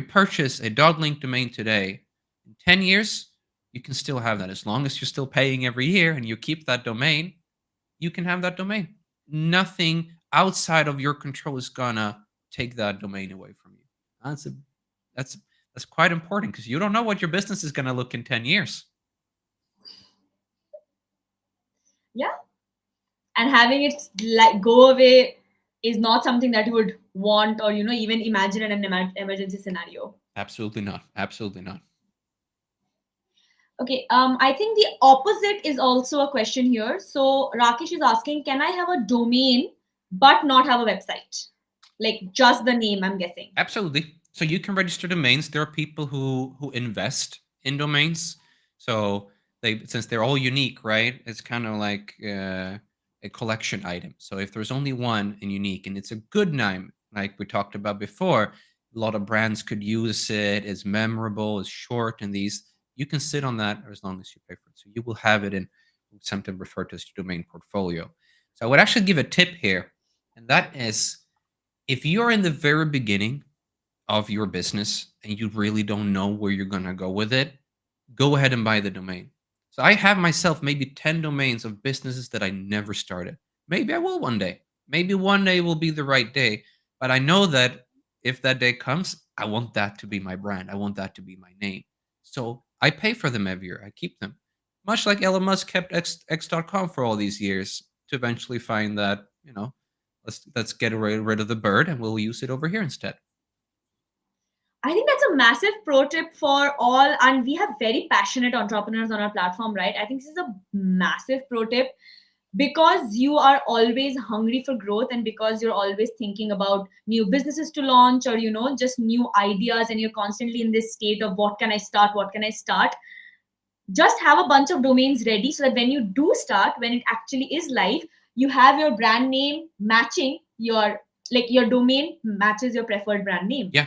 purchase a .link domain today, in 10 years, you can still have that. As long as you're still paying every year and you keep that domain, you can have that domain. Nothing outside of your control is gonna take that domain away from you. That's a that's that's quite important because you don't know what your business is gonna look in 10 years. Yeah, and having it like go away is not something that you would want or even imagine in an emergency scenario. Absolutely not. Absolutely not. Okay, I think the opposite is also a question here. So Rakesh is asking, can I have a domain but not have a website? Like just the name, I'm guessing. Absolutely. So you can register domains. There are people who invest in domains. So they since they're all unique, right? It's kind of like a collection item. So if there's only one and unique, and it's a good name, like we talked about before, a lot of brands could use it. It's memorable. It's short, and these you can sit on that as long as you pay for it. So you will have it in something referred to as your domain portfolio. So I would actually give a tip here, and that is if you're in the very beginning of your business and you really don't know where you're going to go with it, go ahead and buy the domain. So I have myself maybe 10 domains of businesses that I never started. Maybe I will one day. Maybe one day will be the right day. But I know that if that day comes, I want that to be my brand. I want that to be my name. So I pay for them every year. I keep them. Much like Elon Musk kept X.com for all these years to eventually find that, let's get rid of the bird and we'll use it over here instead. I think that's a massive pro tip for all, and we have very passionate entrepreneurs on our platform, right? I think this is a massive pro tip because you are always hungry for growth, and because you're always thinking about new businesses to launch, or just new ideas, and you're constantly in this state of what can I start. Just have a bunch of domains ready so that when you do start, when it actually is live, you have your brand name matching your, like, your domain matches your preferred brand name. Yeah.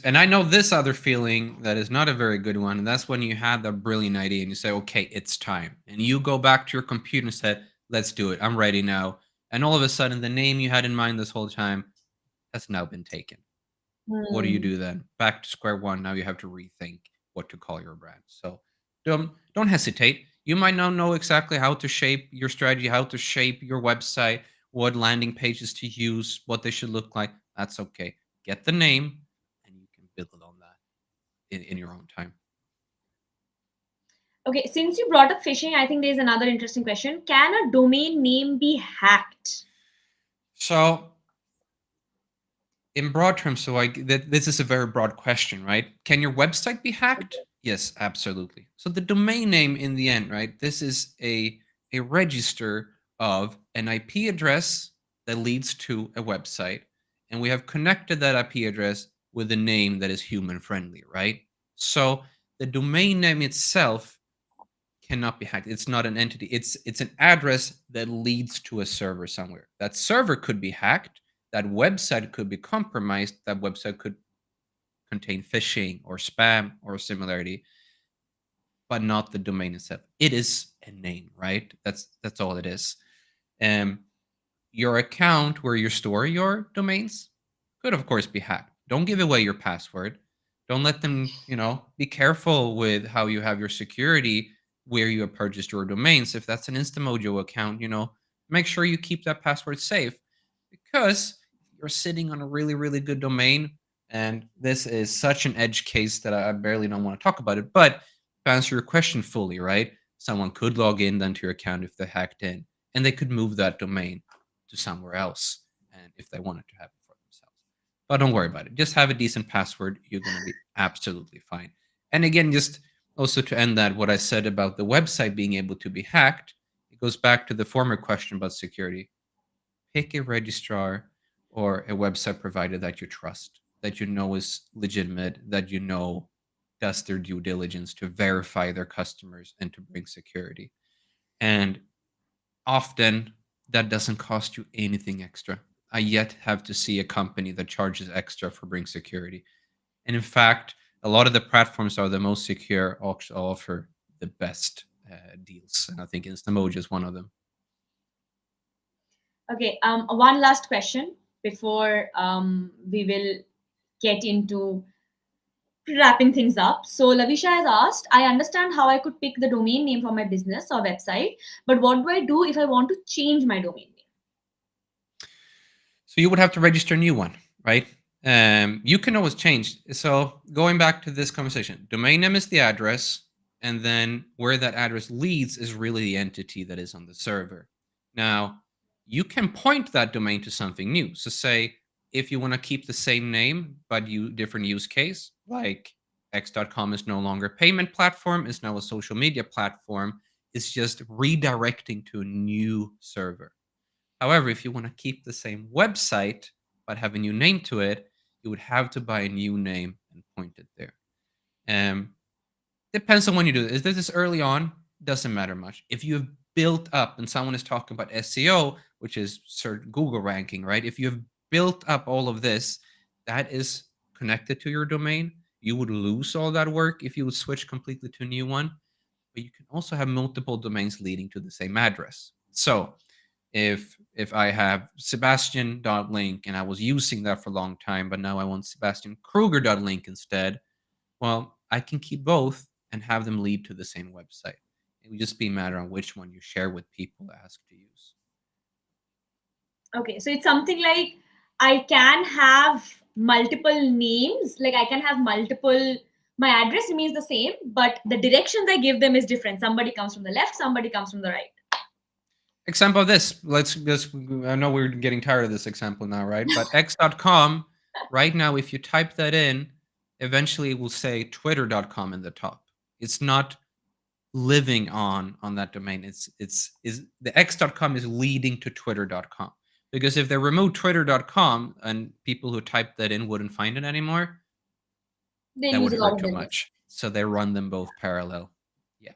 And I know this other feeling that is not a very good one. And that's when you had that brilliant idea and you say, okay, it's time. And you go back to your computer and say, let's do it. I'm ready now. And all of a sudden, the name you had in mind this whole time has now been taken. What do you Hmm. do then? Back to square one. Now you have to rethink what to call your brand. So don't hesitate. You might not know exactly how to shape your strategy, how to shape your website, what landing pages to use, what they should look like. That's okay. Get the name and you can build on that in your own time. Okay, since you brought up phishing, I think there's another interesting question. Can a domain name be hacked? So in broad terms, this is a very broad question, right? Can your website be hacked? Yes, absolutely. So the domain name in the end, right? This is a register of an IP address that leads to a website, and we have connected that IP address with a name that is human friendly, right? So the domain name itself cannot be hacked. It's not an entity. It's an address that leads to a server somewhere. That server could be hacked. That website could be compromised. That website could contain phishing or spam or similarity, but not the domain itself. It is a name, right? That's all it is. Um, your account where you store your domains could, of course, be hacked. Don't give away your password. Don't let them, be careful with how you have your security where you have purchased your domains. If that's an Instamojo account, make sure you keep that password safe because you're sitting on a really, really good domain. And this is such an edge case that I barely don't want to talk about it. But to answer your question fully, right? Someone could log in then to your account if they hacked in, and they could move that domain to somewhere else and if they wanted to have it for themselves. But don't worry about it. Just have a decent password. You're going to be absolutely fine. And again, just also to end that, what I said about the website being able to be hacked, it goes back to the former question about security. Pick a registrar or a website provider that you trust, that you know is legitimate, that you know does their due diligence to verify their customers and to bring security. And often that doesn't cost you anything extra. I yet have to see a company that charges extra for bring security. And in fact, a lot of the platforms that are the most secure offer the best deals. And I think Instamoji is one of them. Okay, one last question before we will get into wrapping things up. So Lavisha has asked, I understand how I could pick the domain name for my business or website, but what do I do if I want to change my domain name? So you would have to register a new one, right? You can always change. So going back to this conversation, domain name is the address, and then where that address leads is really the entity that is on the server. Now, you can point that domain to something new. So say if you want to keep the same name but you different use case, like x.com is no longer a payment platform, is now a social media platform, it's just redirecting to a new server. However, if you want to keep the same website but have a new name to it, you would have to buy a new name and point it there. Um, Depends on when you do this. If this is early on, doesn't matter much. If you have built up, and someone is talking about SEO, which is search Google ranking, right? If you have built up all of this, that is connected to your domain. You would lose all that work if you would switch completely to a new one. But you can also have multiple domains leading to the same address. So if I have Sebastian.link and I was using that for a long time, but now I want Sebastian Kruger.link instead, well, I can keep both and have them lead to the same website. It would just be a matter on which one you share with people to ask to use. Okay, so it's something like I can have multiple names, like I can have multiple, my address remains the same, but the directions I give them is different. Somebody comes from the left, somebody comes from the right. Example of this, let's just, I know we're getting tired of this example now, right? But x.com, right now, if you type that in, eventually it will say twitter.com in the top. It's not living on that domain. It's is the x.com is leading to twitter.com. Because if they remove twitter.com and people who type that in wouldn't find it anymore, They that lose would a lot hurt of too business. much. So they run them both parallel. Yeah.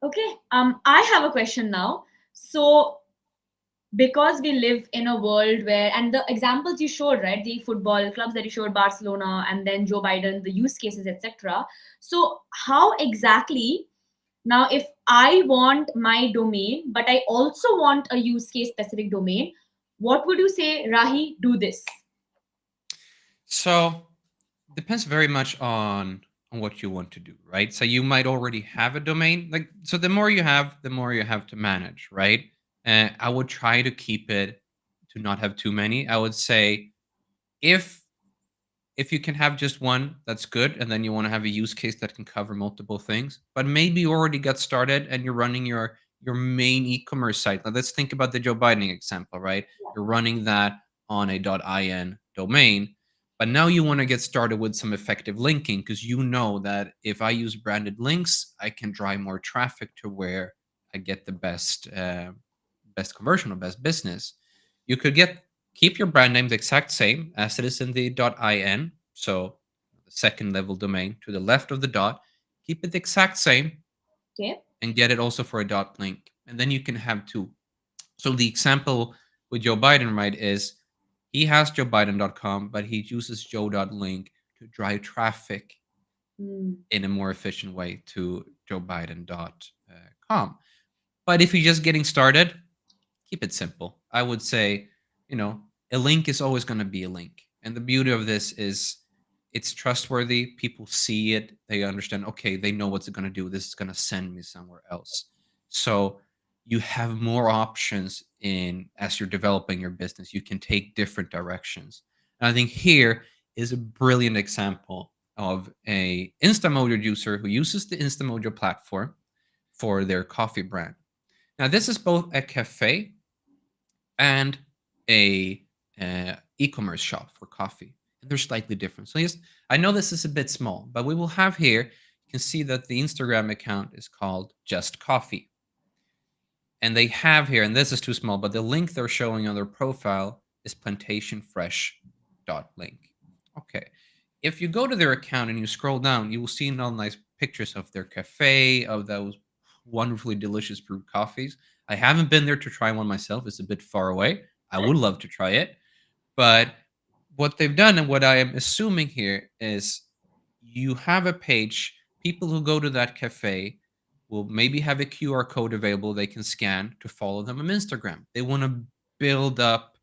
Okay. I have a question now. So because we live in a world where, and the examples you showed, right, the football clubs that you showed, Barcelona and then Joe Biden, the use cases, etc. So how exactly, now if I want my domain but I also want a use case specific domain, what would you say, Rahi, do this? So depends very much on what you want to do, right? So you might already have a domain. Like, so the more you have, the more you have to manage, right? I would try to keep it to not have too many. I would say if if you can have just one, that's good. And then you want to have a use case that can cover multiple things. But maybe you already got started and you're running your main e-commerce site. Now let's think about the Joe Biden example, right? You're running that on a .in domain, but now you want to get started with some effective linking because you know that if I use branded links, I can drive more traffic to where I get the best conversion or best business. You could keep your brand name the exact same as it is in the .in, so the second level domain to the left of the dot. Keep it the exact same Okay. and get it also for a .link, and then you can have two. So the example with Joe Biden, right, is he has joebiden.com, but he uses joe.link to drive traffic Hmm. in a more efficient way to joebiden.com. But if you're just getting started, keep it simple. I would say, you know, a link is always going to be a link. And the beauty of this is it's trustworthy. People see it, they understand, okay, they know what's going to do. This is going to send me somewhere else. So you have more options in as you're developing your business. You can take different directions. And I think here is a brilliant example of a Instamojo user who uses the Instamojo platform for their coffee brand. Now, this is both a cafe and a e-commerce shop for coffee, and they're slightly different. So yes, I know this is a bit small, but we will have here. You can see that the Instagram account is called Just Coffee, and they have here, and this is too small, but the link they're showing on their profile is plantationfresh.link. Okay. If you go to their account and you scroll down, you will see all nice pictures of their cafe, of those wonderfully delicious brewed coffees. I haven't been there to try one myself. It's a bit far away. I would love to try it. But what they've done and what I am assuming here is you have a page, people who go to that cafe will maybe have a QR code available they can scan to follow them on Instagram. They want to build up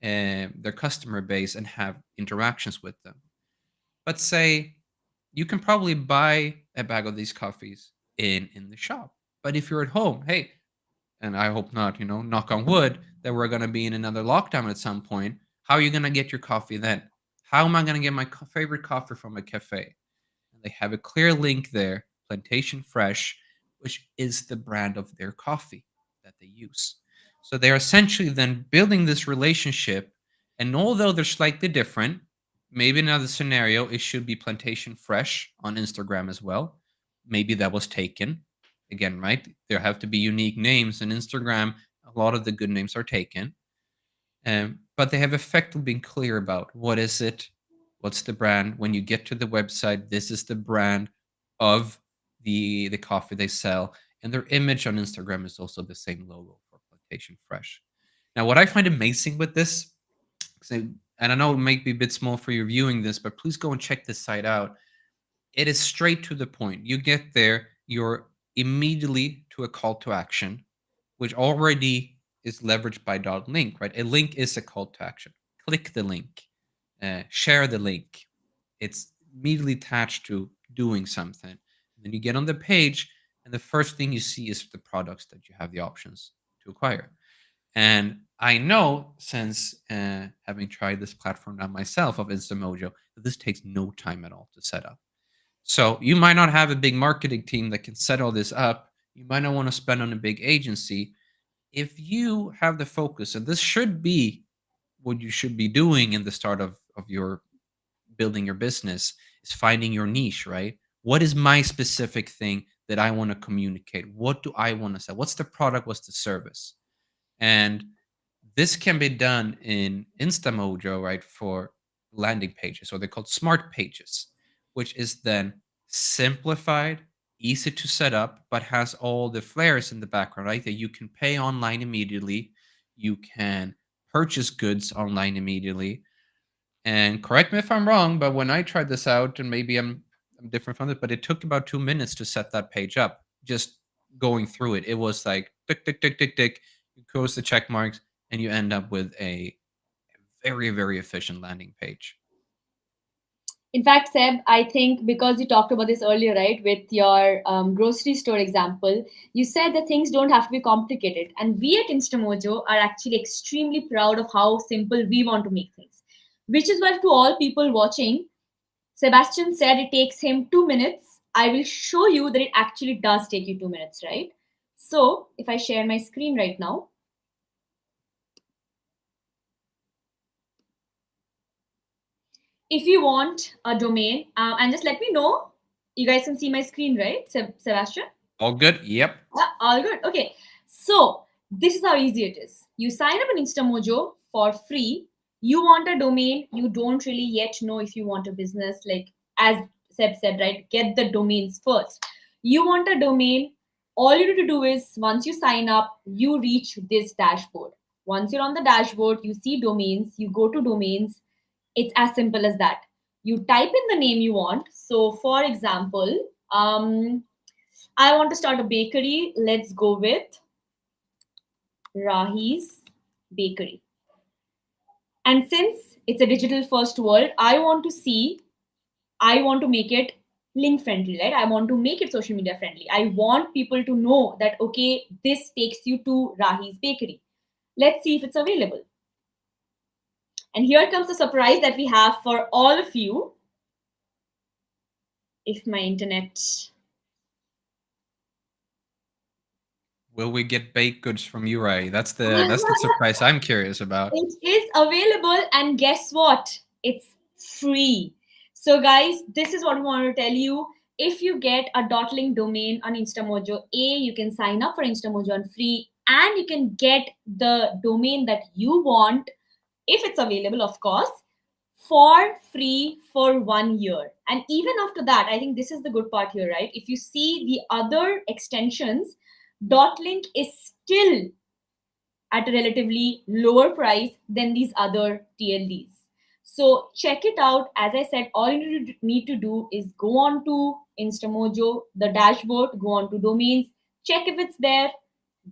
their customer base and have interactions with them. But say you can probably buy a bag of these coffees in the shop. But if you're at home, hey, and I hope not, knock on wood, that we're going to be in another lockdown at some point. How are you going to get your coffee then? How am I going to get my favorite coffee from a cafe? And they have a clear link there, Plantation Fresh, which is the brand of their coffee that they use. So they're essentially then building this relationship. And although they're slightly different, maybe another scenario, it should be Plantation Fresh on Instagram as well. Maybe that was taken. Again, right? There have to be unique names on Instagram. A lot of the good names are taken. But they have effectively been clear about what is it, what's the brand. When you get to the website, this is the brand of the coffee they sell, and their image on Instagram is also the same logo for Plantation Fresh. Now, what I find amazing with this, and I know it might be a bit small for you viewing this, but please go and check this site out. It is straight to the point. You get there, you're immediately to a call to action, which already is leveraged by .link, right? A link is a call to action. Click the link, share the link. It's immediately attached to doing something. And then you get on the page, and the first thing you see is the products that you have the options to acquire. And I know, since having tried this platform now myself of Instamojo, that this takes no time at all to set up. So you might not have a big marketing team that can set all this up. You might not want to spend on a big agency. If you have the focus, and this should be what you should be doing in the start of your building your business is finding your niche, right? What is my specific thing that I want to communicate? What do I want to sell? What's the product? What's the service? And this can be done in Instamojo, right, for landing pages, or they're called smart pages, which is then simplified, easy to set up, but has all the flares in the background, right? That you can pay online immediately, you can purchase goods online immediately. And correct me if I'm wrong, but when I tried this out, and maybe I'm different from it, but it took about 2 minutes to set that page up. Just going through it, it was like tick, tick, tick, tick, tick. You close the check marks, and you end up with a very, very efficient landing page. In fact, Seb, I think because you talked about this earlier, right, with your grocery store example, you said that things don't have to be complicated. And we at Instamojo are actually extremely proud of how simple we want to make things. Which is why, to all people watching, Sebastian said it takes him 2 minutes. I will show you that it actually does take you 2 minutes, right? So, if I share my screen right now, if you want a domain, and just let me know, you guys can see my screen, right, Sebastian? All good? Yep. All good. Okay. So this is how easy it is. You sign up in Instamojo for free. You want a domain. You don't really yet know if you want a business. Like as Seb said, right? Get the domains first. You want a domain. All you need to do is once you sign up, you reach this dashboard. Once you're on the dashboard, you see domains. You go to domains. It's as simple as that. You type in the name you want. So, for example, I want to start a bakery. Let's go with Rahi's Bakery. And since it's a digital first world, I want to make it link friendly, right? I want to make it social media friendly. I want people to know that, okay, this takes you to Rahi's Bakery. Let's see if it's available. And here comes the surprise that we have for all of you. If my internet. Will we get baked goods from you, Ray? That's the surprise I'm curious about. It is available, and guess what? It's free. So, guys, this is what I want to tell you. If you get a .link domain on Instamojo, you can sign up for Instamojo on free, and you can get the domain that you want, if it's available, of course, for free for 1 year. And even after that, I think this is the good part here, right? If you see the other extensions, .link is still at a relatively lower price than these other TLDs. So check it out. As I said, all you need to do is go on to Instamojo, the dashboard, go on to domains, check if it's there,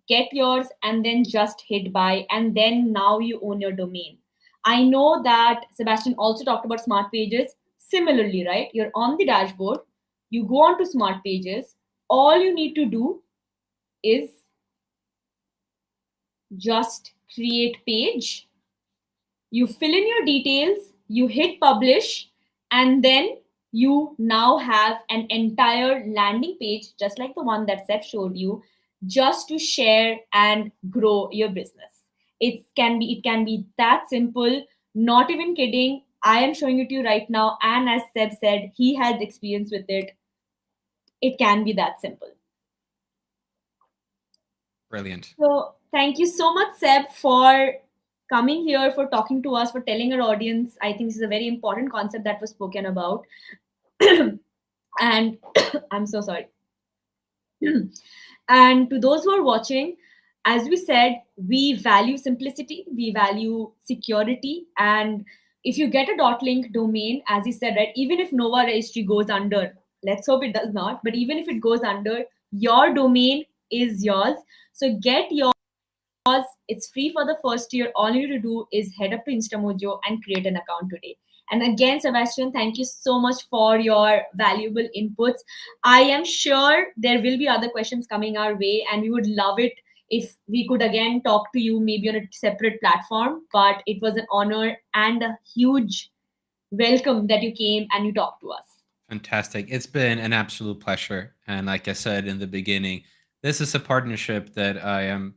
get yours, and then just hit buy. And then now you own your domain. I know that Sebastian also talked about smart pages. Similarly, right? You're on the dashboard, you go on to smart pages. All you need to do is just create page, you fill in your details, you hit publish, and then you now have an entire landing page just like the one that Seth showed you, just to share and grow your business. It can be that simple. Not even kidding. I am showing it to you right now, and as Seb said, he had experience with it. It can be that simple. Brilliant. So thank you so much, Seb, for coming here, for talking to us, for telling our audience. I think this is a very important concept that was spoken about. And I'm so sorry. And to those who are watching, as we said, we value simplicity, we value security. And if you get a .link domain, as you said, right, even if Nova Registry goes under, let's hope it does not, but even if it goes under, your domain is yours. So get yours. It's free for the first year. All you need to do is head up to Instamojo and create an account today. And again, Sebastian, thank you so much for your valuable inputs. I am sure there will be other questions coming our way, and we would love it if we could again talk to you maybe on a separate platform. But it was an honor and a huge welcome that you came and you talked to us. Fantastic. It's been an absolute pleasure. And like I said in the beginning, this is a partnership that I am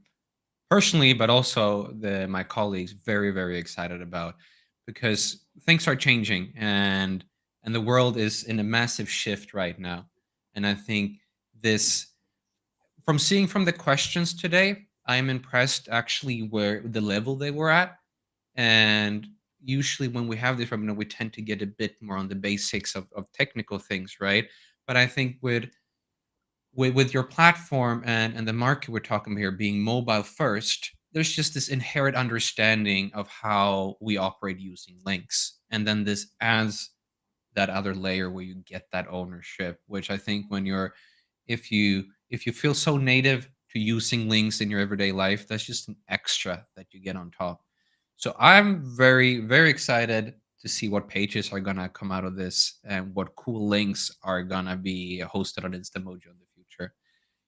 personally, but also my colleagues, very, very excited about. because things are changing, and the world is in a massive shift right now. And I think this, from seeing from the questions today, I'm impressed actually where the level they were at. And usually when we have this webinar, we tend to get a bit more on the basics of technical things, right? But I think with your platform and the market we're talking about here being mobile first, there's just this inherent understanding of how we operate using links. And then this adds that other layer where you get that ownership, which I think when you're, if you feel so native to using links in your everyday life, that's just an extra that you get on top. So I'm very, very excited to see what pages are gonna come out of this and what cool links are gonna be hosted on Instamojo in the future.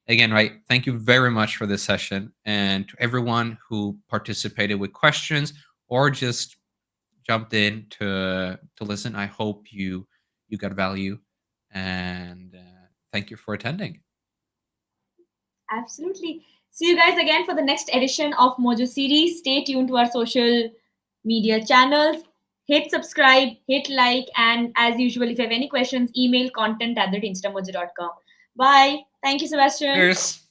Again, right, thank you very much for this session, and to everyone who participated with questions or just jumped in to listen. I hope you got value, and thank you for attending. Absolutely. See you guys again for the next edition of Mojo series. Stay tuned to our social media channels. Hit subscribe, hit like, and as usual, if you have any questions, email content@instamojo.com. Bye. Thank you, Sebastian. Cheers.